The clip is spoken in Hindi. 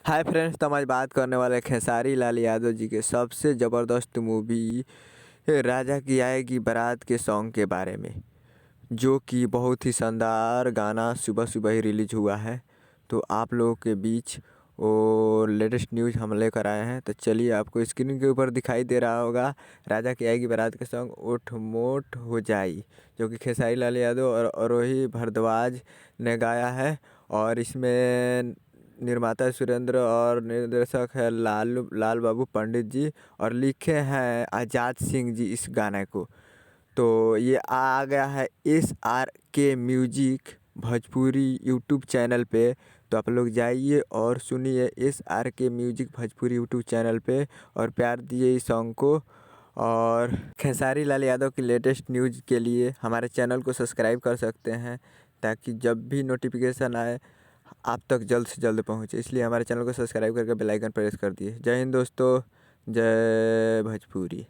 हाय फ्रेंड्स, तो हम आज बात करने वाले हैं खेसारी लाल यादव जी के सबसे ज़बरदस्त मूवी राजा की आएगी बारात के सॉन्ग के बारे में, जो कि बहुत ही शानदार गाना सुबह सुबह ही रिलीज हुआ है। तो आप लोगों के बीच वो लेटेस्ट न्यूज़ हम लेकर आए हैं। तो चलिए, आपको स्क्रीन के ऊपर दिखाई दे रहा होगा राजा की आएगी बारात के सॉन्ग उठ मोट हो जाई, जो कि खेसारी लाल यादव और आरोही भारद्वाज ने गाया है। और इसमें निर्माता सुरेंद्र और निर्देशक है लाल बाबू पंडित जी, और लिखे हैं आजाद सिंह जी इस गाने को। तो ये आ गया है SRK music Bhojpuri YouTube channel पे। तो आप लोग जाइए और सुनिए SRK music Bhojpuri YouTube channel पे, और प्यार दिए इस सॉन्ग को। और खेसारी लाल यादव की लेटेस्ट न्यूज़ के लिए हमारे चैनल को सब्सक्राइब कर सकते हैं, ताकि जब भी नोटिफिकेशन आए आप तक जल्द से जल्द पहुँचे। इसलिए हमारे चैनल को सब्सक्राइब करके बेल आइकन प्रेस कर दिए। जय हिंद दोस्तों, जय भोजपुरी।